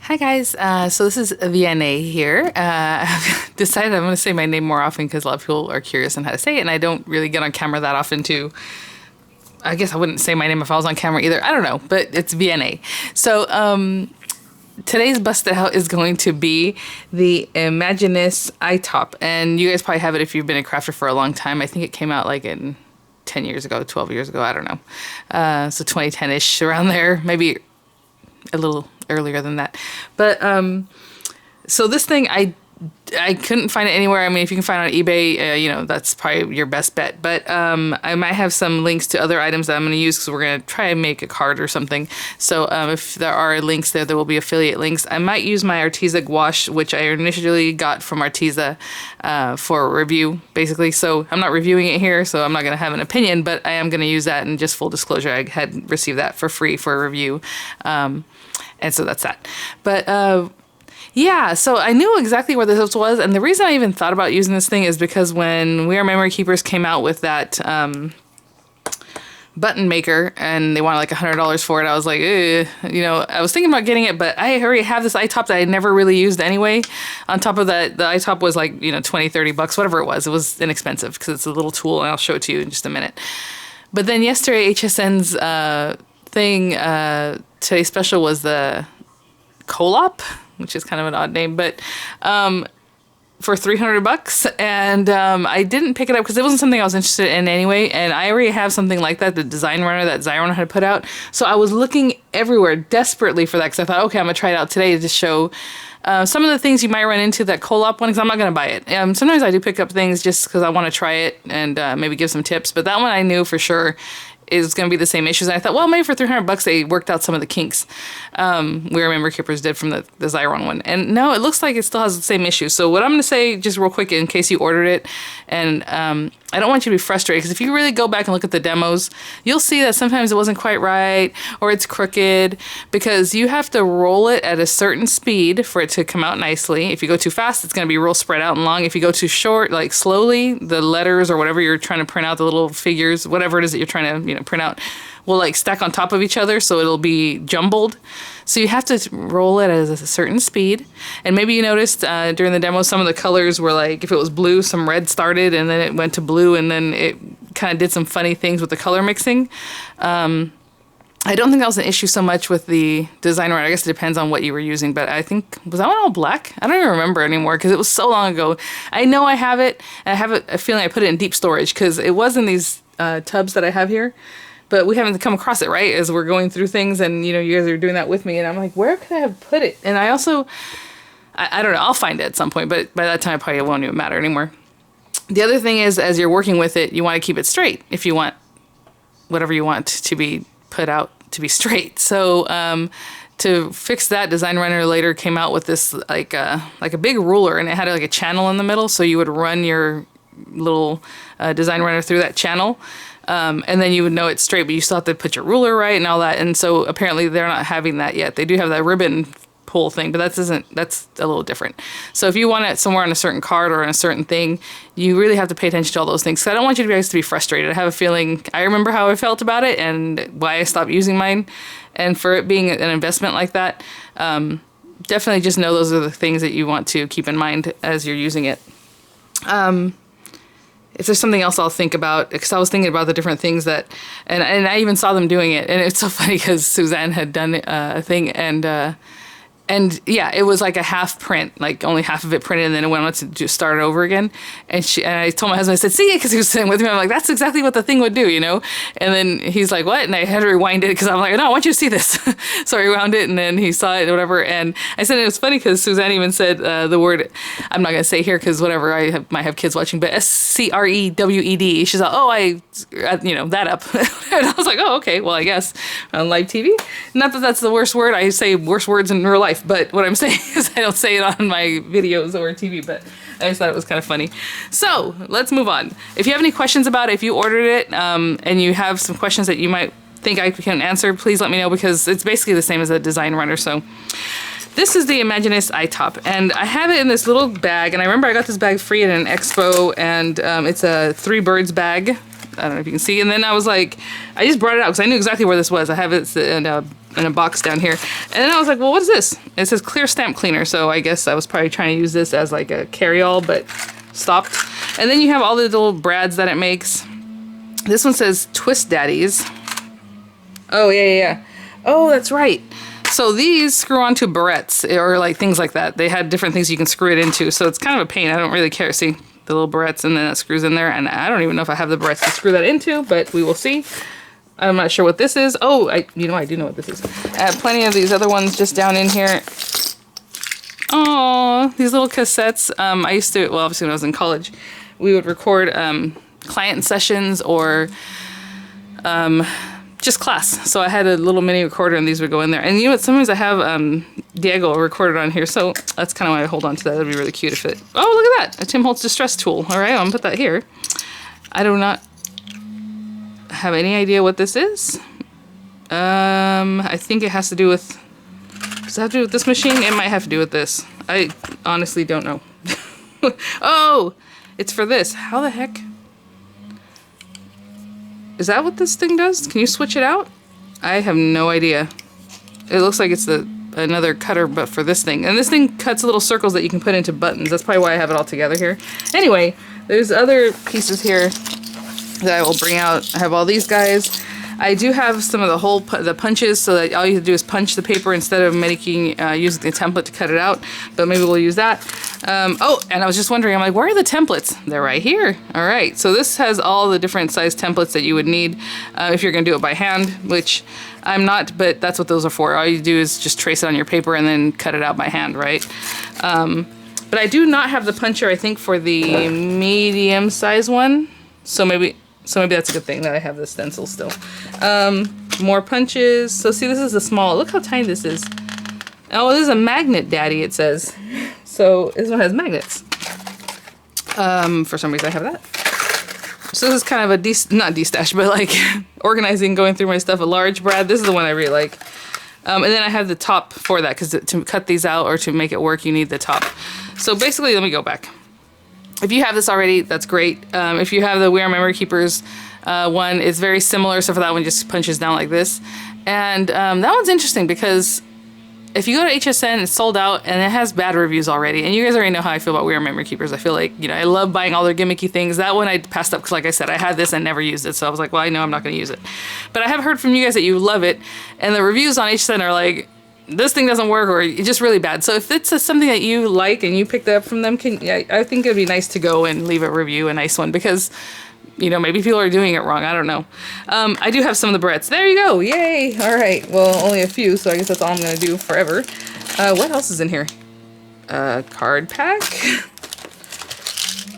Hi guys, so this is Vianney here. I've decided I'm going to say my name more often because a lot of people are curious on how to say it, and I don't really get on camera that often to... I guess I wouldn't say my name if I was on camera either. I don't know, but it's Vianney. So today's busted out is going to be the Imaginisce iTop, and you guys probably have it if you've been a crafter for a long time. I think it came out like in 10 years ago, 12 years ago, I don't know. So 2010-ish, around there, maybe a little earlier than that. But so this thing, I couldn't find it anywhere. I mean, if you can find it on eBay, you know, that's probably your best bet. But I might have some links to other items that I'm going to use because we're going to try and make a card or something. So if there are links there, there will be affiliate links. I might use my Arteza gouache, which I initially got from Arteza for review, basically. So I'm not reviewing it here, so I'm not going to have an opinion, but I am going to use that. And just full disclosure, I had received that for free for a review. And so that's that. But yeah, so I knew exactly where this was, and the reason I even thought about using this thing is because when We Are Memory Keepers came out with that button maker, and they wanted like $100 for it, I was like, you know, I was thinking about getting it, but I already have this iTop that I never really used anyway. On top of that, the iTop was like, you know, 20, 30 bucks, whatever it was. It was inexpensive because it's a little tool, and I'll show it to you in just a minute. But then yesterday, HSN's thing, today's special was the Colop, which is kind of an odd name, but for 300 bucks, and I didn't pick it up because it wasn't something I was interested in anyway, and I already have something like that, the design runner that Zyron had put out, so I was looking everywhere desperately for that because I thought, okay, I'm gonna try it out today to show some of the things you might run into that Colop one, because I'm not gonna buy it. Sometimes I do pick up things just because I want to try it and maybe give some tips, but that one I knew for sure is going to be the same issues. And I thought, well, maybe for 300 bucks they worked out some of the kinks We Are Memory Keepers did from the Zyron one. And no, it looks like it still has the same issues. So what I'm going to say, just real quick, in case you ordered it, and I don't want you to be frustrated, because if you really go back and look at the demos, you'll see that sometimes it wasn't quite right, or it's crooked, because you have to roll it at a certain speed for it to come out nicely. If you go too fast, it's going to be real spread out and long. If you go too short, like slowly, the letters or whatever you're trying to print out, the little figures, whatever it is that you're trying to, you know, print out, will like stack on top of each other, so it'll be jumbled. So you have to roll it at a certain speed. And maybe you noticed during the demo, some of the colors were like, if it was blue, some red started, and then it went to blue, and then it kind of did some funny things with the color mixing. I don't think that was an issue so much with the designer. I guess it depends on what you were using, but I think, was that one all black? I don't even remember anymore because it was so long ago. I know I have it, and I have a feeling I put it in deep storage because it was in these tubs that I have here, but we haven't come across it, right, as we're going through things, and you know, you guys are doing that with me, and I'm like, where could I have put it? And I also, I don't know, I'll find it at some point, but by that time, it probably won't even matter anymore. The other thing is, as you're working with it, you want to keep it straight if you want whatever you want to be put out to be straight. So to fix that, Design Runner later came out with this like a big ruler, and it had like a channel in the middle, so you would run your little Design Runner through that channel, and then you would know it's straight, but you still have to put your ruler right and all that. And so apparently they're not having that yet. They do have that ribbon pull thing, but that's a little different. So if you want it somewhere on a certain card or on a certain thing, you really have to pay attention to all those things. So I don't want you guys to be frustrated. I have a feeling, I remember how I felt about it and why I stopped using mine. And for it being an investment like that, definitely just know those are the things that you want to keep in mind as you're using it. If there's something else I'll think about, because I was thinking about the different things that, and I even saw them doing it, and it's so funny because Suzanne had done a thing, and yeah, it was like a half print, like only half of it printed, and then it went on to just start over again. And I told my husband, I said, see it, because he was sitting with me. I'm like, that's exactly what the thing would do, you know? And then he's like, what? And I had to rewind it because I'm like, no, I want you to see this. So I rewound it, and then he saw it or whatever. And I said, it was funny because Suzanne even said the word, I'm not going to say here because whatever, might have kids watching, but SCREWED. She's like, oh, you know, that up. And I was like, oh, okay, well, I guess on live TV. Not that that's the worst word. I say worse words in real life. But what I'm saying is I don't say it on my videos or TV, but I just thought it was kind of funny. So let's move on. If you have any questions about it, if you ordered it and you have some questions that you might think I can answer, please let me know, because it's basically the same as a design runner. So this is the Imaginisce iTop, and I have it in this little bag, and I remember I got this bag free at an expo, and it's a 3 birds bag. I don't know if you can see. And then I was like, I just brought it out because I knew exactly where this was. I have it in a box down here. And then I was like, well, what is this? It says clear stamp cleaner. So I guess I was probably trying to use this as like a carry-all, but stopped. And then you have all the little brads that it makes. This one says Twist Daddies. Oh, yeah. Oh, that's right. So these screw onto barrettes or like things like that. They had different things you can screw it into. So it's kind of a pain. I don't really care. See the little barrettes, and then it screws in there. And I don't even know if I have the barrettes to screw that into, but we will see. I'm not sure what this is. Oh, I do know what this is. I have plenty of these other ones just down in here. Oh, these little cassettes. I used to, well, obviously when I was in college, we would record client sessions or just class. So I had a little mini recorder and these would go in there. And you know what? Sometimes I have Diego recorded on here. So that's kind of why I hold on to that. That'd be really cute if it... Oh, look at that. A Tim Holtz distress tool. All right, I'm going to put that here. I do not have any idea what this is. I think it has to do with... Does it have to do with this machine? It might have to do with this. I honestly don't know. Oh, it's for this. How the heck? Is that what this thing does? Can you switch it out? I have no idea. It looks like it's another cutter, but for this thing. And this thing cuts little circles that you can put into buttons. That's probably why I have it all together here. Anyway, there's other pieces here that I will bring out. I have all these guys. I do have some of the punches, so that all you have to do is punch the paper instead of making using the template to cut it out. But maybe we'll use that. Oh, and I was just wondering, I'm like, where are the templates? They're right here. All right, so this has all the different size templates that you would need if you're going to do it by hand, which I'm not, but that's what those are for. All you do is just trace it on your paper and then cut it out by hand, right? But I do not have the puncher, I think, for the medium size one. So maybe that's a good thing that I have the stencil still. More punches. So see, this is the small. Look how tiny this is. Oh, this is a magnet daddy, it says. So this one has magnets. For some reason I have that. So this is kind of a, not de-stash, but like organizing, going through my stuff, a large brad. This is the one I really like. And then I have the top for that, because to cut these out or to make it work, you need the top. So basically, let me go back. If you have this already, that's great. If you have the We Are Memory Keepers one, it's very similar, except for that one just punches down like this. And that one's interesting because if you go to HSN, it's sold out and it has bad reviews already. And you guys already know how I feel about We Are Memory Keepers. I feel like, you know, I love buying all their gimmicky things. That one I passed up because, like I said, I had this and never used it. So I was like, well, I know I'm not going to use it. But I have heard from you guys that you love it. And the reviews on HSN are like, this thing doesn't work, or it's just really bad. So if it's something that you like and you picked up from them, I think it'd be nice to go and leave a review, a nice one, because, you know, maybe people are doing it wrong. I don't know. I do have some of the barrettes. There you go. Yay. All right. Well, only a few, so I guess that's all I'm going to do forever. What else is in here? Card pack.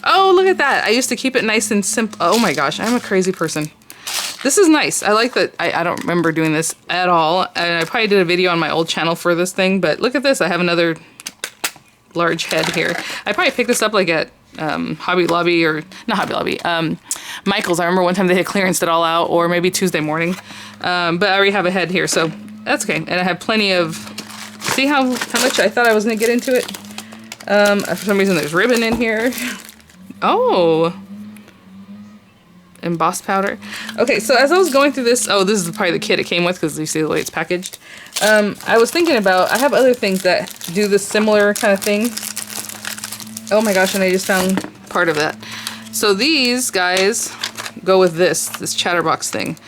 Oh, look at that. I used to keep it nice and simple. Oh my gosh, I'm a crazy person. This is nice. I like that. I don't remember doing this at all. And I probably did a video on my old channel for this thing, but look at this. I have another large head here. I probably picked this up like at Hobby Lobby, or not Hobby Lobby, Michael's. I remember one time they had clearanced it all out, or maybe Tuesday morning. But I already have a head here, so that's okay. And I have plenty of, see how much I thought I was going to get into it? For some reason there's ribbon in here. Oh, embossed powder. Okay, so as I was going through this, oh, this is probably the kit it came with, because you see the way it's packaged. I was thinking about, I have other things that do this similar kind of thing. Oh my gosh, and I just found part of that. So these guys go with this chatterbox thing.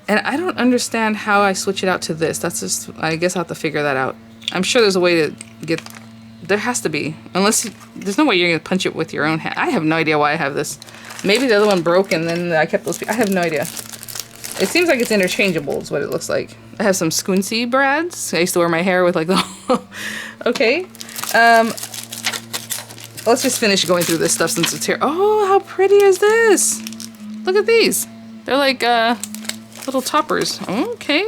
And I don't understand how I switch it out to this. That's just, I guess I'll have to figure that out. I'm sure there's a way to get, there has to be. Unless, there's no way you're going to punch it with your own hand. I have no idea why I have this. Maybe the other one broke and then I kept those. I have no idea. It seems like it's interchangeable is what it looks like. I have some squincy brads. I used to wear my hair with like the... Okay. Let's just finish going through this stuff since it's here. Oh, how pretty is this? Look at these. They're like little toppers. Okay.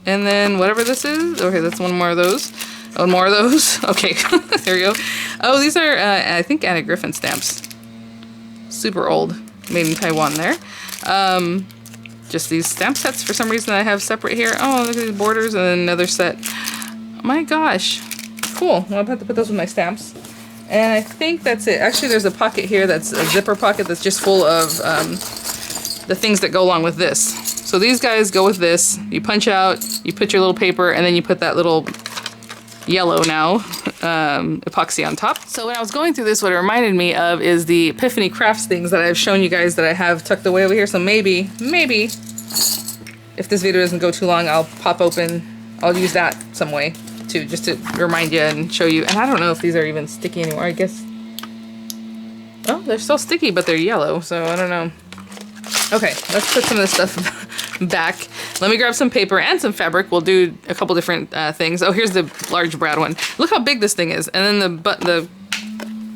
And then whatever this is. Okay, that's one more of those. Oh, more of those. Okay, there we go. Oh, these are, I think, Anna Griffin stamps. Super old. Made in Taiwan there. Just these stamp sets for some reason I have separate here. Oh, look at these borders, and then another set. Oh my gosh. Cool. Well, I'll have to put those with my stamps. And I think that's it. Actually, there's a pocket here that's a zipper pocket that's just full of the things that go along with this. So these guys go with this. You punch out, you put your little paper, and then you put that little yellow now epoxy on top. So when I was going through this, what it reminded me of is the Epiphany Crafts things that I've shown you guys that I have tucked away over here. So maybe, if this video doesn't go too long, I'll pop open, I'll use that some way too, just to remind you and show you. And I don't know if these are even sticky anymore, I guess. Oh, they're still sticky, but they're yellow, so I don't know. Okay, let's put some of this stuff back. Let me grab some paper and some fabric. We'll do a couple different things. Oh, here's the large brad one. Look how big this thing is. And then the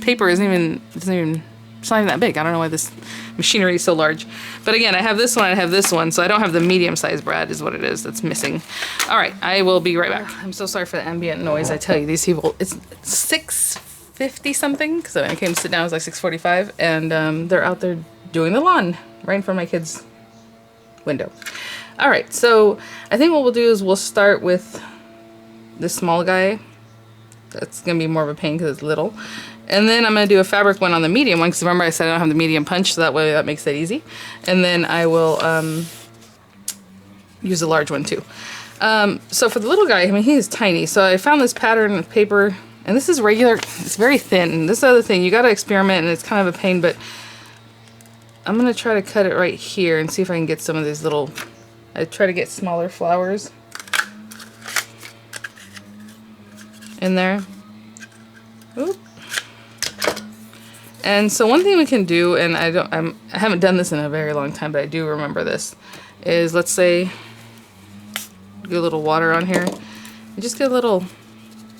paper it's not even that big. I don't know why this machinery is so large. But again, I have this one, I have this one, so I don't have the medium-sized brad is what it is that's missing. All right, I will be right back. I'm so sorry for the ambient noise. I tell you, these people, it's 6:50 something, because when I came to sit down, it was like 6:45, and they're out there doing the lawn right in front of my kids' window. All right, so I think what we'll do is we'll start with this small guy. That's gonna be more of a pain because it's little. And then I'm gonna do a fabric one on the medium one, because remember I said I don't have the medium punch, so that way that makes it easy. And then I will use a large one too. So for the little guy, I mean, he is tiny. So I found this pattern of paper, and this is regular, it's very thin. And this other thing, you gotta experiment, and it's kind of a pain, but I'm gonna try to cut it right here and see if I can get some of these little, I try to get smaller flowers in there. Oop. And so one thing we can do, and I haven't done this in a very long time, but I do remember this, is let's say get a little water on here and just get a little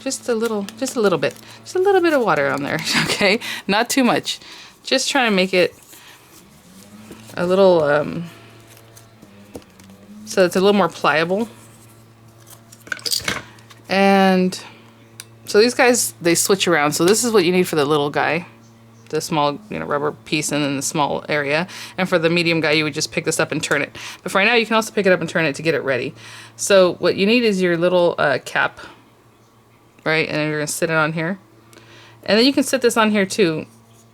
bit of water on there. Okay, not too much, just trying to make it a little so it's a little more pliable. And so these guys, they switch around. So this is what you need for the little guy, the small, you know, rubber piece, and then the small area. And for the medium guy, you would just pick this up and turn it. But for right now, you can also pick it up and turn it to get it ready. So what you need is your little cap, right? And then you're gonna sit it on here. And then you can sit this on here too.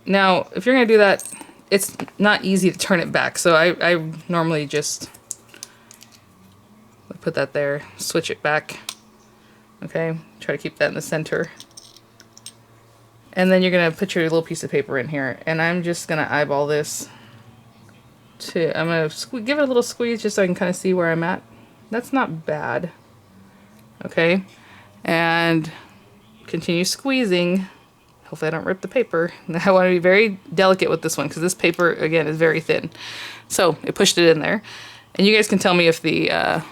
Now, if you're gonna do that, it's not easy to turn it back. So I normally just put that there, switch it back. Okay, try to keep that in the center. And then you're gonna put your little piece of paper in here, and I'm just gonna eyeball this I'm gonna give it a little squeeze just so I can kind of see where I'm at. That's not bad. Okay, and continue squeezing. Hopefully I don't rip the paper. I want to be very delicate with this one because this paper, again, is very thin. So it pushed it in there. And you guys can tell me if the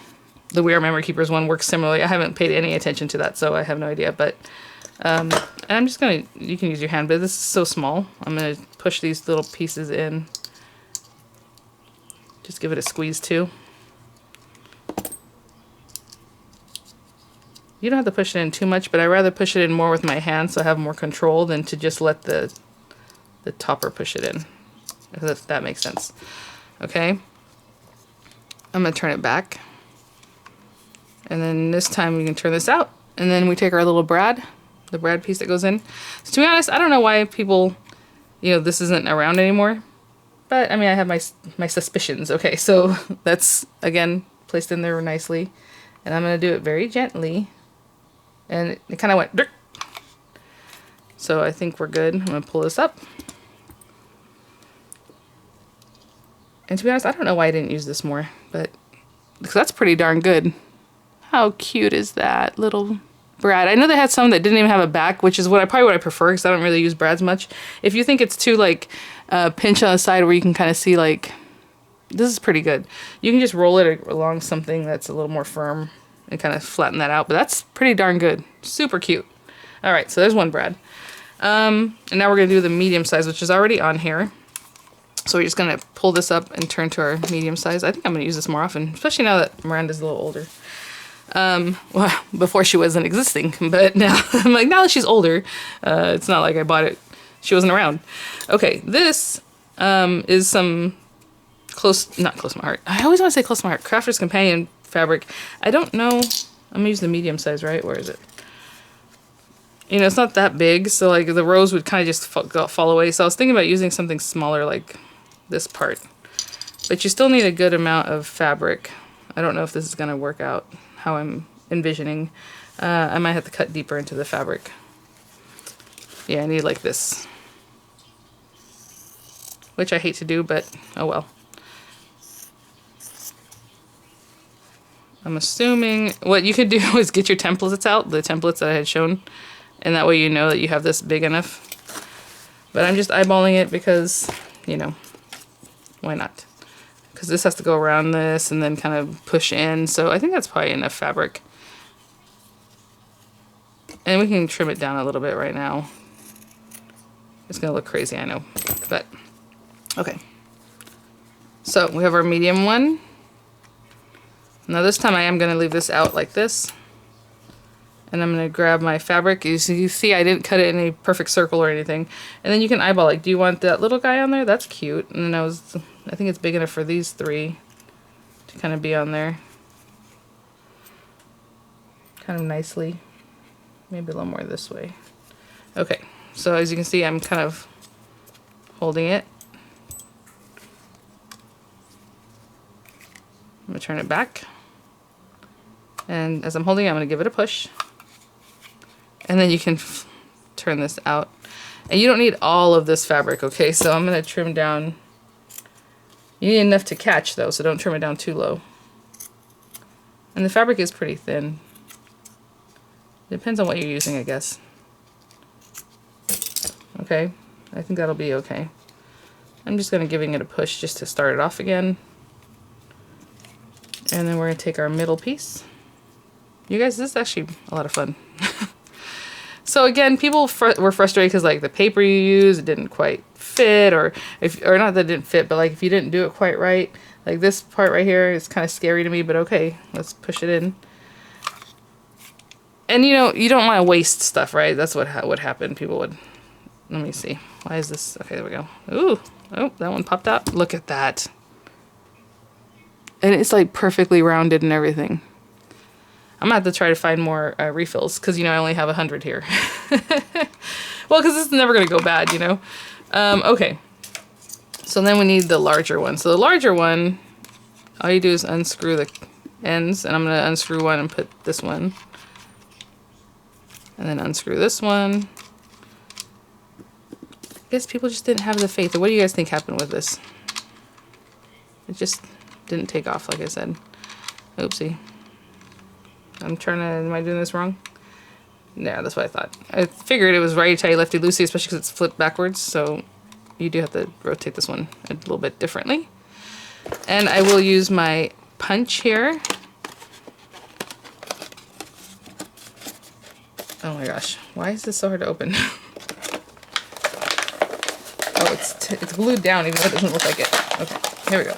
We Are Memory Keepers one works similarly. I haven't paid any attention to that, so I have no idea. But and I'm just gonna, you can use your hand, but this is so small. I'm gonna push these little pieces in. Just give it a squeeze too. You don't have to push it in too much, but I'd rather push it in more with my hand so I have more control than to just let the topper push it in, if that makes sense. Okay, I'm gonna turn it back, and then this time we can turn this out, and then we take our little brad, the brad piece that goes in. So to be honest, I don't know why people, you know, this isn't around anymore, but I mean, I have my suspicions. Okay, so that's again placed in there nicely, and I'm gonna do it very gently. And it kind of went dirt. So I think we're good. I'm gonna pull this up. And to be honest, I don't know why I didn't use this more, but because that's pretty darn good. How cute is that little brad? I know they had some that didn't even have a back, which is what I prefer because I don't really use brads much. If you think it's too like pinch on the side where you can kind of see, like, this is pretty good. You can just roll it along something that's a little more firm and kind of flatten that out, but that's pretty darn good. Super cute. All right, so there's one brad. And now we're gonna do the medium size, which is already on here. So we're just gonna pull this up and turn to our medium size. I think I'm gonna use this more often, especially now that Miranda's a little older. Well, before she wasn't existing, but now I'm like, now that she's older, it's not like I bought it, she wasn't around. Okay, this is some not close to my heart. I always want to say close to my heart. Crafter's Companion fabric. I don't know. I'm gonna use the medium size, right? Where is it? You know, it's not that big, so like the rows would kind of just fall away. So I was thinking about using something smaller, like this part. But you still need a good amount of fabric. I don't know if this is going to work out how I'm envisioning. I might have to cut deeper into the fabric. Yeah, I need like this. Which I hate to do, but oh well. I'm assuming what you could do is get your templates out, the templates that I had shown, and that way you know that you have this big enough. But I'm just eyeballing it because, you know, why not? Because this has to go around this and then kind of push in, so I think that's probably enough fabric. And we can trim it down a little bit right now. It's gonna look crazy, I know, but okay. So we have our medium one. Now this time I am going to leave this out like this. And I'm going to grab my fabric. You see I didn't cut it in a perfect circle or anything. And then you can eyeball, like, do you want that little guy on there? That's cute. And then I think it's big enough for these three to kind of be on there. Kind of nicely. Maybe a little more this way. Okay, so as you can see I'm kind of holding it. I'm going to turn it back. And as I'm holding it, I'm going to give it a push. And then you can turn this out. And you don't need all of this fabric, okay? So I'm going to trim down. You need enough to catch, though, so don't trim it down too low. And the fabric is pretty thin. Depends on what you're using, I guess. Okay, I think that'll be okay. I'm just going to giving it a push just to start it off again. And then we're going to take our middle piece. You guys, this is actually a lot of fun. So again, people were frustrated because like the paper you use, it didn't quite fit, or not that it didn't fit, but like if you didn't do it quite right. Like this part right here is kind of scary to me, but okay, let's push it in. And you know, you don't want to waste stuff, right? That's what would happen. People would, let me see. Why is this? Okay, there we go. Ooh, oh, that one popped out. Look at that. And it's like perfectly rounded and everything. I'm gonna have to try to find more refills because, you know, I only have 100 here. Well, because this is never gonna go bad, you know. Okay. So then we need the larger one. So the larger one, all you do is unscrew the ends, and I'm gonna unscrew one and put this one. And then unscrew this one. I guess people just didn't have the faith. What do you guys think happened with this? It just didn't take off, like I said. Oopsie. I'm trying to, am I doing this wrong? Yeah, that's what I thought. I figured it was righty-tighty, lefty-loosey, especially because it's flipped backwards, so you do have to rotate this one a little bit differently. And I will use my punch here. Oh my gosh, why is this so hard to open? Oh, it's glued down even though it doesn't look like it. Okay, here we go.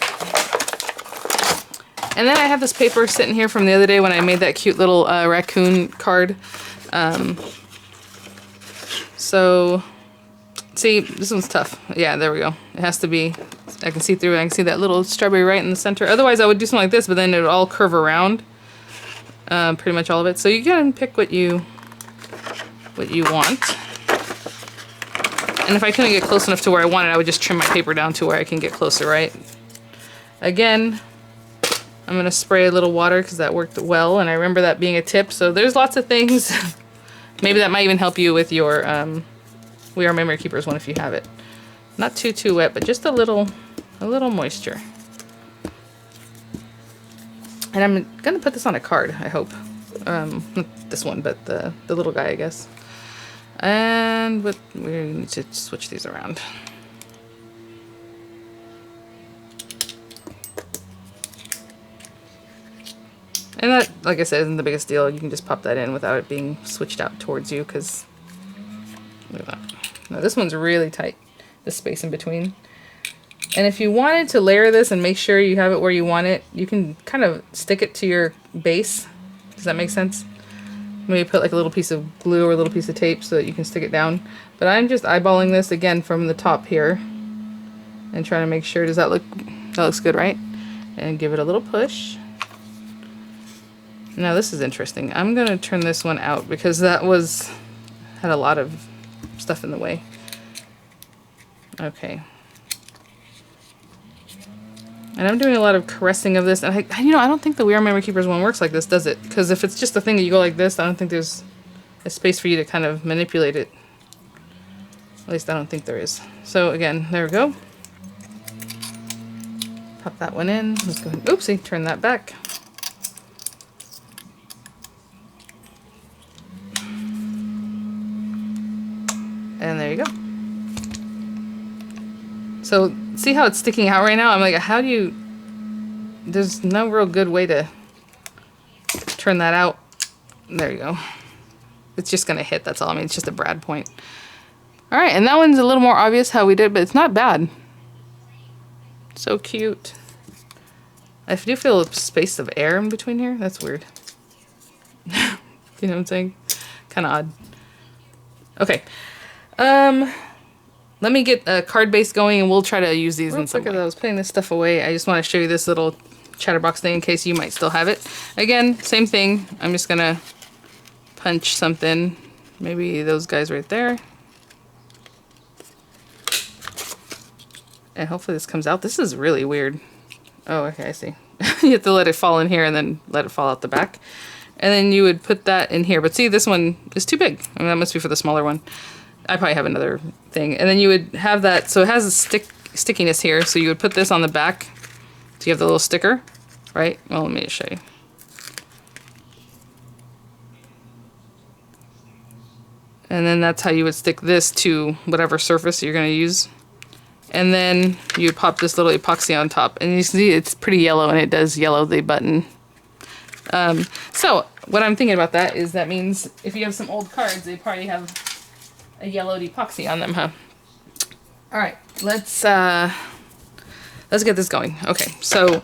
And then I have this paper sitting here from the other day when I made that cute little raccoon card. So, see, this one's tough. Yeah, there we go. It has to be, I can see through it. I can see that little strawberry right in the center. Otherwise, I would do something like this, but then it would all curve around. Pretty much all of it. So you can pick what you want. And if I couldn't get close enough to where I wanted, I would just trim my paper down to where I can get closer, right? Again, I'm going to spray a little water because that worked well, and I remember that being a tip. So there's lots of things. Maybe that might even help you with your We Are Memory Keepers one if you have it. Not too wet, but just a little moisture. And I'm going to put this on a card, I hope. Not this one, but the little guy, I guess. And we need to switch these around. And that, like I said, isn't the biggest deal. You can just pop that in without it being switched out towards you, because look at that. Now this one's really tight, the space in between. And if you wanted to layer this and make sure you have it where you want it, you can kind of stick it to your base. Does that make sense? Maybe put like a little piece of glue or a little piece of tape so that you can stick it down. But I'm just eyeballing this again from the top here and trying to make sure. Does that look, that looks good, right? And give it a little push. Now this is interesting. I'm going to turn this one out because that had a lot of stuff in the way. Okay. And I'm doing a lot of caressing of this. And you know, I don't think the We Are Memory Keepers one works like this, does it? Because if it's just a thing that you go like this, I don't think there's a space for you to kind of manipulate it. At least I don't think there is. So again, there we go. Pop that one in. Let's go ahead. Oopsie, turn that back. And there you go. So see how it's sticking out right now? I'm like, how do you... There's no real good way to turn that out. There you go. It's just going to hit, that's all. I mean, it's just a brad point. Alright, and that one's a little more obvious how we did, but it's not bad. So cute. I do feel a space of air in between here. That's weird. You know what I'm saying? Kind of odd. Okay. Let me get a card base going and we'll try to use these in some way. As I was putting this stuff away, I just want to show you this little chatterbox thing in case you might still have it. Again, same thing. I'm just going to punch something. Maybe those guys right there. And hopefully this comes out. This is really weird. Oh, okay, I see. You have to let it fall in here and then let it fall out the back. And then you would put that in here. But see, this one is too big. I mean, that must be for the smaller one. I probably have another thing. And then you would have that, so it has a stickiness here. So you would put this on the back. So you have the little sticker, right? Well, let me just show you. And then that's how you would stick this to whatever surface you're going to use. And then you would pop this little epoxy on top. And you see it's pretty yellow and it does yellow the button. So what I'm thinking about that is that means if you have some old cards, they probably have a yellowed epoxy on them, huh? All right, let's get this going. Okay, so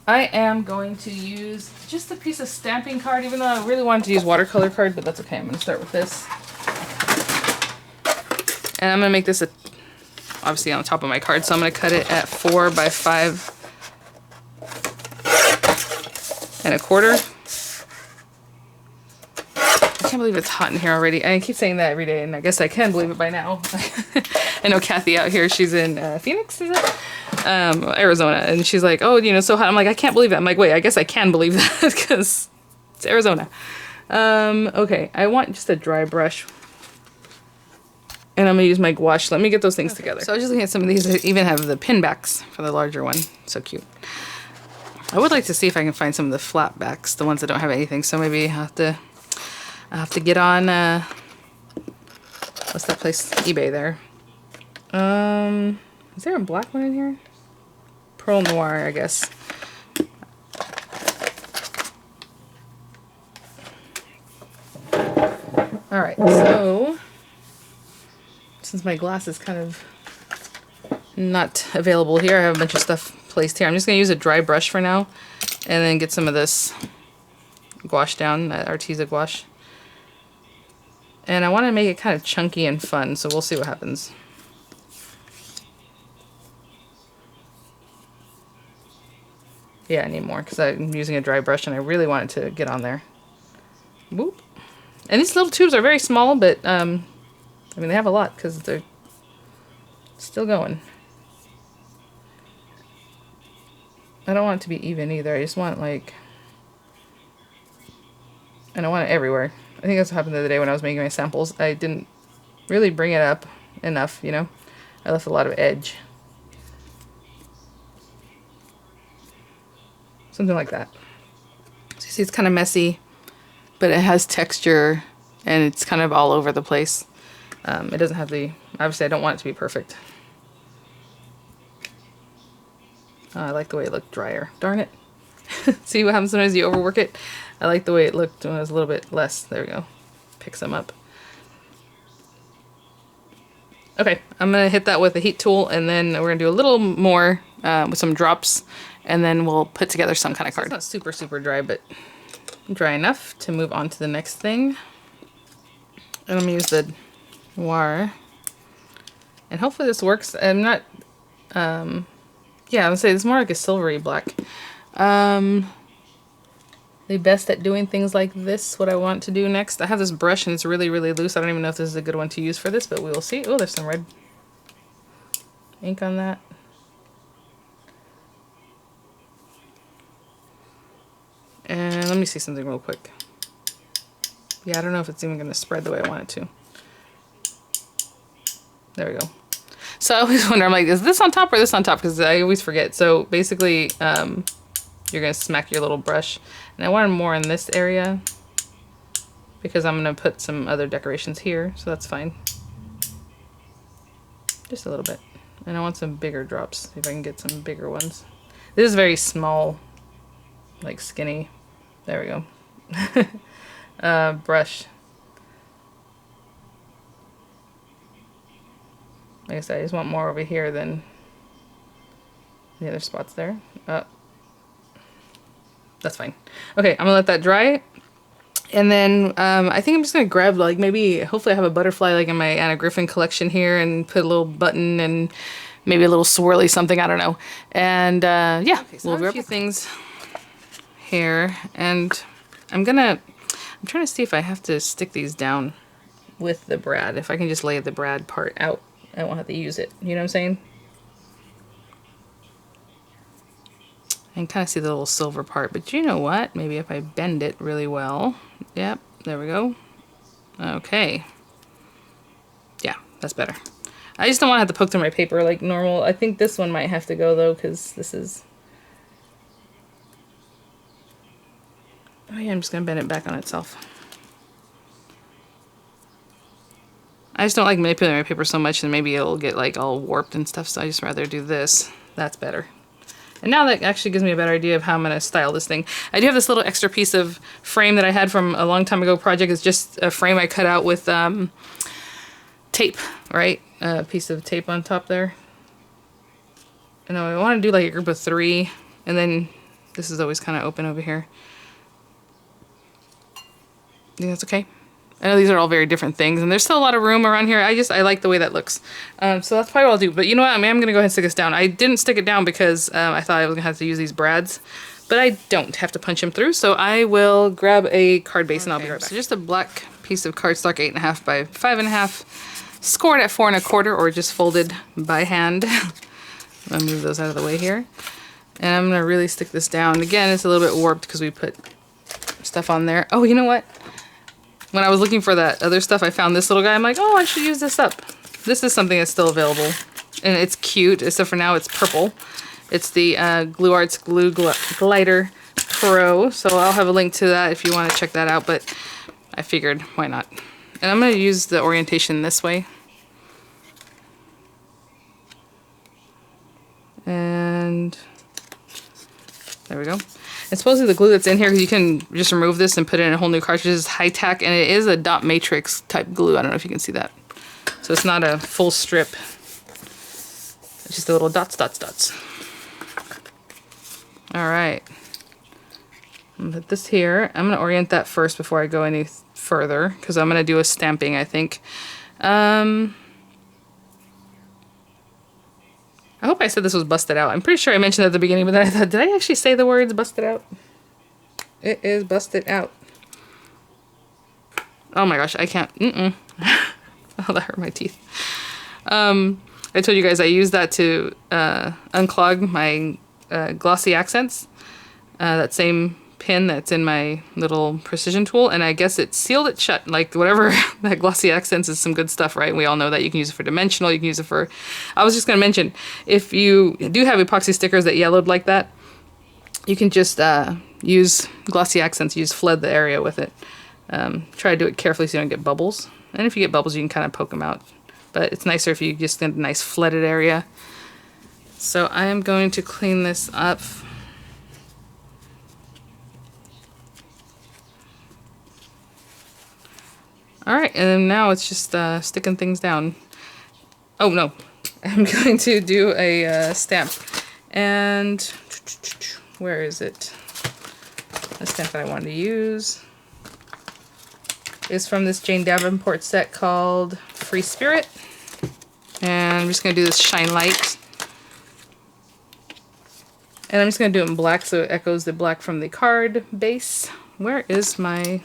I am going to use just a piece of stamping card, even though I really wanted to use watercolor card, but that's okay. I'm gonna start with this. And I'm gonna make this obviously on top of my card, so I'm gonna cut it at 4 by 5 1/4. I can't believe it's hot in here already. I keep saying that every day, and I guess I can believe it by now. I know Kathy out here, she's in Phoenix, is it? Arizona, and she's like, oh, you know, so hot. I'm like, I can't believe it. I'm like, wait, I guess I can believe that because it's Arizona. Okay, I want just a dry brush. And I'm going to use my gouache. Let me get those things together. So I was just looking at some of these. I even have the pin backs for the larger one. So cute. I would like to see if I can find some of the flat backs, the ones that don't have anything. So maybe I'll have to get on, what's that place? eBay there. Is there a black one in here? Pearl Noir, I guess. Alright, so since my glass is kind of not available here, I have a bunch of stuff placed here. I'm just going to use a dry brush for now and then get some of this gouache down, that Arteza gouache. And I want to make it kind of chunky and fun, so we'll see what happens. Yeah, I need more because I'm using a dry brush and I really want it to get on there. Whoop. And these little tubes are very small, but I mean, they have a lot because they're still going. I don't want it to be even either. I just want like, and I want it everywhere. I think that's what happened the other day when I was making my samples. I didn't really bring it up enough, you know. I left a lot of edge. Something like that. So you see it's kind of messy, but it has texture and it's kind of all over the place. It doesn't have the, obviously I don't want it to be perfect. I like the way it looked drier. Darn it. See what happens sometimes you overwork it? I like the way it looked when it was a little bit less. There we go. Pick some up. Okay, I'm going to hit that with a heat tool and then we're going to do a little more with some drops and then we'll put together some kind of card. It's not super, super dry, but dry enough to move on to the next thing. And I'm going to use the noir. And hopefully this works. I'm not, yeah, I would say it's more like a silvery black. The best at doing things like this, what I want to do next. I have this brush and it's really, really loose. I don't even know if this is a good one to use for this, but we will see. Oh, there's some red ink on that. me see something real quick. Yeah, I don't know if it's even going to spread the way I want it to. There we go. So I always wonder, I'm like, is this on top or this on top? Because I always forget. So basically, you're going to smack your little brush. And I want more in this area because I'm going to put some other decorations here. So that's fine. Just a little bit. And I want some bigger drops. See if I can get some bigger ones. This is very small, like skinny. There we go. Brush. Like I said, I just want more over here than the other spots there. That's fine. Okay, I'm gonna let that dry. And then I think I'm just gonna grab, like, maybe, hopefully I have a butterfly like in my Anna Griffin collection here, and put a little button and maybe a little swirly something, I don't know. And yeah, okay, so we'll grab a few things here. And I'm trying to see if I have to stick these down with the brad. If I can just lay the brad part out, I won't have to use it. You know what I'm saying? I can kind of see the little silver part, but you know what? Maybe if I bend it really well. Yep, there we go. Okay. Yeah, that's better. I just don't want to have to poke through my paper like normal. I think this one might have to go though, because this is... Oh yeah, I'm just going to bend it back on itself. I just don't like manipulating my paper so much, and maybe it'll get like all warped and stuff, so I just rather do this. That's better. And now that actually gives me a better idea of how I'm going to style this thing. I do have this little extra piece of frame that I had from a long time ago project. It's just a frame I cut out with tape, right? A piece of tape on top there. And I want to do like a group of 3, and then this is always kind of open over here. I think that's okay. I know these are all very different things, and there's still a lot of room around here. I like the way that looks. So that's probably what I'll do. But you know what? I mean, I'm going to go ahead and stick this down. I didn't stick it down because I thought I was going to have to use these brads. But I don't have to punch them through, so I will grab a card base and I'll be right back. So just a black piece of cardstock, 8.5 by 5.5, scored at 4 1/4, or just folded by hand. I'll move those out of the way here. And I'm going to really stick this down. Again, it's a little bit warped because we put stuff on there. Oh, you know what? When I was looking for that other stuff, I found this little guy. I'm like, oh, I should use this up. This is something that's still available. And it's cute, except for now it's purple. It's the Glue Arts Glue Glider Pro. So I'll have a link to that if you want to check that out. But I figured, why not? And I'm going to use the orientation this way. And there we go. And supposedly the glue that's in here, because you can just remove this and put it in a whole new cartridge, is high tack, and it is a dot matrix type glue. I don't know if you can see that. So it's not a full strip. It's just the little dots, dots, dots. All right. I'm gonna put this here. I'm gonna orient that first before I go any further, because I'm gonna do a stamping, I think. I hope I said this was busted out. I'm pretty sure I mentioned that at the beginning, but then I thought, did I actually say the words busted out? It is busted out. Oh my gosh, I can't. Oh, that hurt my teeth. I told you guys I used that to unclog my glossy accents. That same pin that's in my little precision tool, and I guess it sealed it shut. Like, whatever, that glossy accents is some good stuff, right? We all know that. You can use it for dimensional, you can use it for... I was just going to mention, if you do have epoxy stickers that yellowed like that, you can just use glossy accents. You just flood the area with it. Try to do it carefully so you don't get bubbles. And if you get bubbles, you can kind of poke them out. But it's nicer if you just get a nice flooded area. So I am going to clean this up. Alright, and then now it's just sticking things down. Oh no, I'm going to do a stamp. And where is it? The stamp that I wanted to use is from this Jane Davenport set called Free Spirit. And I'm just going to do this Shine Light. And I'm just going to do it in black so it echoes the black from the card base. Where is my...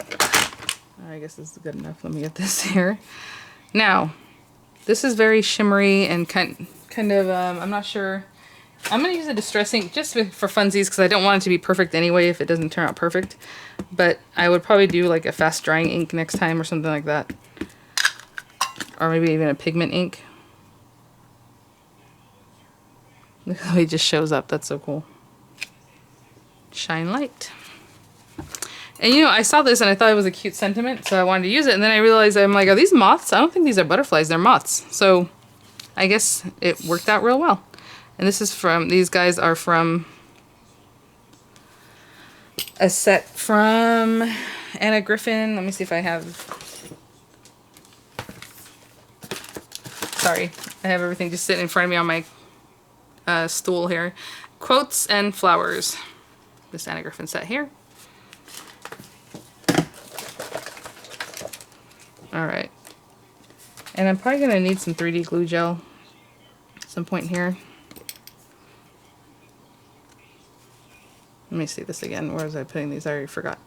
I guess this is good enough. Let me get this here. Now, this is very shimmery and kind of, I'm not sure. I'm going to use a distress ink just for funsies because I don't want it to be perfect anyway if it doesn't turn out perfect. but I would probably do like a fast drying ink next time or something like that. Or maybe even a pigment ink. Look how he just shows up. That's so cool. Shine light. And you know, I saw this and I thought it was a cute sentiment, so I wanted to use it. And then I realized, I'm like, are these moths? I don't think these are butterflies. They're moths. So I guess it worked out real well. And this is from, these guys are from a set from Anna Griffin. Let me see if I have, sorry, I have everything just sitting in front of me on my stool here. Quotes and Flowers. This Anna Griffin set here. Alright. And I'm probably going to need some 3D glue gel at some point here. Let me see this again. Where was I putting these? I already forgot.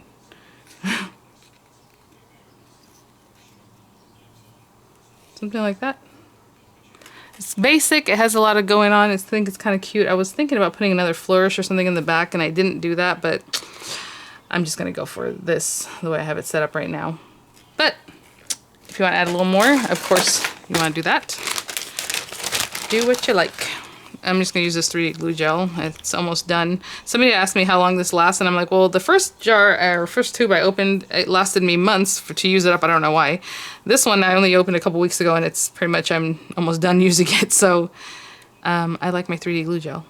Something like that. It's basic. It has a lot of going on. I think it's kind of cute. I was thinking about putting another flourish or something in the back, and I didn't do that, but I'm just going to go for this the way I have it set up right now. But if you want to add a little more, of course, you want to do that. Do what you like. I'm just going to use this 3D glue gel. It's almost done. Somebody asked me how long this lasts, and I'm like, well, the first jar, or first tube I opened, it lasted me months to use it up. I don't know why. This one I only opened a couple weeks ago, and it's pretty much, I'm almost done using it. So I like my 3D glue gel.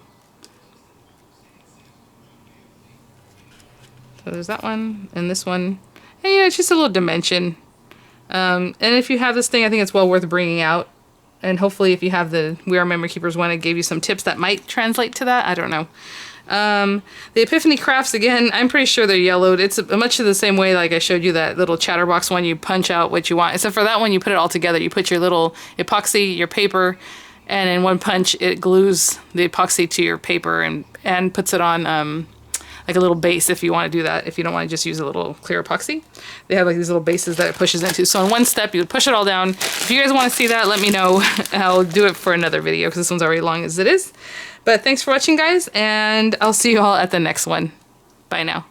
So there's that one, and this one. And yeah, it's just a little dimension. And if you have this thing, I think it's well worth bringing out. And hopefully if you have the We Are Memory Keepers one, it gave you some tips that might translate to that. I don't know. The Epiphany Crafts, again, I'm pretty sure they're yellowed. It's much the same way like I showed you that little chatterbox one. You punch out what you want. Except for that one, you put it all together. You put your little epoxy, your paper, and in one punch, it glues the epoxy to your paper and puts it on like a little base if you want to do that. If you don't want to just use a little clear epoxy. They have like these little bases that it pushes into. So in one step, you would push it all down. If you guys want to see that, let me know. I'll do it for another video because this one's already long as it is. But thanks for watching, guys, and I'll see you all at the next one. Bye now.